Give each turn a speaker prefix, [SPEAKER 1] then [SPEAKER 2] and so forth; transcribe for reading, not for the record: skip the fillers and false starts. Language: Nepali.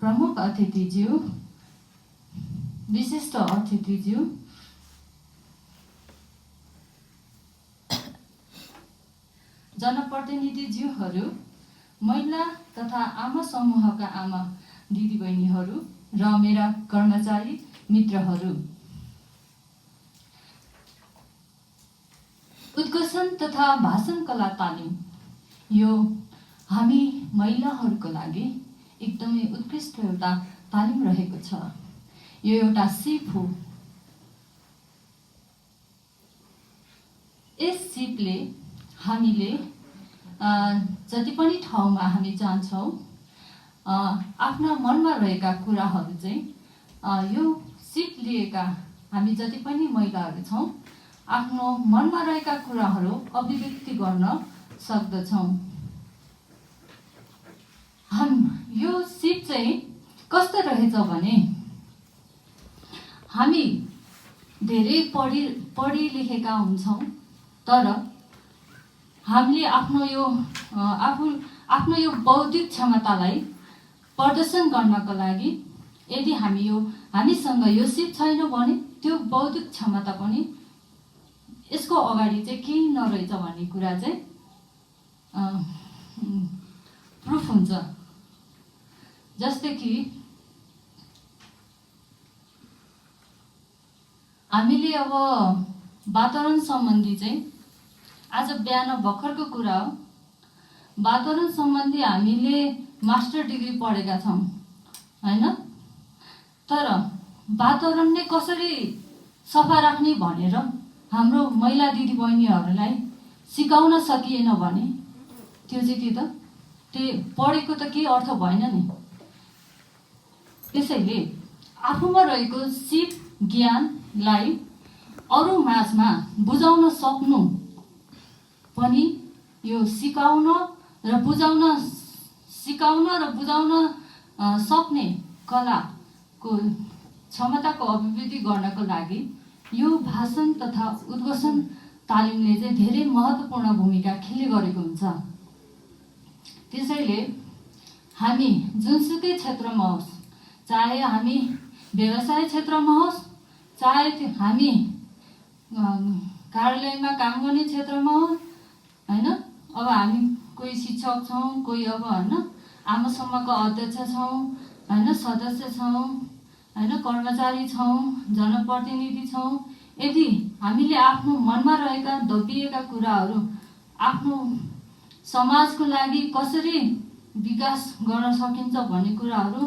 [SPEAKER 1] प्रमुख अतिथिज्यू, विशिष्ट अतिथिज्यू, जनप्रतिनिधिज्यूहरू, महिला तथा आमा समूहका आमा दिदीबहिनीहरू र मेरा कर्मचारी मित्रहरू, उद्घोषण तथा भाषण कला तालिम यो हामी महिलाहरूको लागि एकदमै उत्कृष्ट एउटा तालिम रहेको छ। यो एउटा सिप हो। यस सिपले हामीले जति पनि ठाउँमा हामी जान्छौँ आफ्ना मनमा रहेका कुराहरू चाहिँ यो सिप लिएका हामी जति पनि महिलाहरू छौँ आफ्नो मनमा रहेका कुराहरू अभिव्यक्ति गर्न सक्दछौँ। यो सिप चाहिँ कस्तो रहेछ भने हामी धेरै पढी लेखेका हुन्छौँ तर हामीले आफ्नो यो बौद्धिक क्षमतालाई प्रदर्शन गर्नको लागि यदि हामीसँग यो सिप छैन भने त्यो बौद्धिक क्षमता पनि यसको अगाडि चाहिँ केही नरहेछ भन्ने कुरा चाहिँ प्रुफ हुन्छ। जस्तै कि हामीले अब वातावरण सम्बन्धी चाहिँ आज बिहान भर्खरको कुरा हो, वातावरण सम्बन्धी हामीले मास्टर डिग्री पढेका छौँ हैन, तर वातावरणले कसरी सफा राख्ने भनेर हाम्रो महिला दिदीबहिनीहरूलाई सिकाउन सकिएन भने त्यो चाहिँ के त पढेको त केही अर्थ भएन नि। त्यसैले आफूमा रहेको सिप ज्ञानलाई अरू माझमा बुझाउन सक्नु पनि यो सिकाउन र बुझाउन सक्ने कलाको क्षमताको अभिवृद्धि गर्नको लागि यो भाषण तथा उद्घोषण तालिमले चाहिँ धेरै महत्त्वपूर्ण भूमिका खेल्ने गरेको हुन्छ। त्यसैले हामी जुनसुकै क्षेत्रमा होस्, चाहे हामी व्यवसाय क्षेत्रमा होस्, चाहे हामी कार्यालयमा काम गर्ने क्षेत्रमा होस् हैन, अब हामी कोही शिक्षक छौँ, कोही अब हैन आमा समूहका अध्यक्ष छौँ हैन, सदस्य छौँ हैन, कर्मचारी छौँ, जनप्रतिनिधि छौँ, यदि हामीले आफ्नो मनमा रहेका दबिएका कुराहरू आफ्नो समाजको लागि कसरी विकास गर्न सकिन्छ भन्ने कुराहरू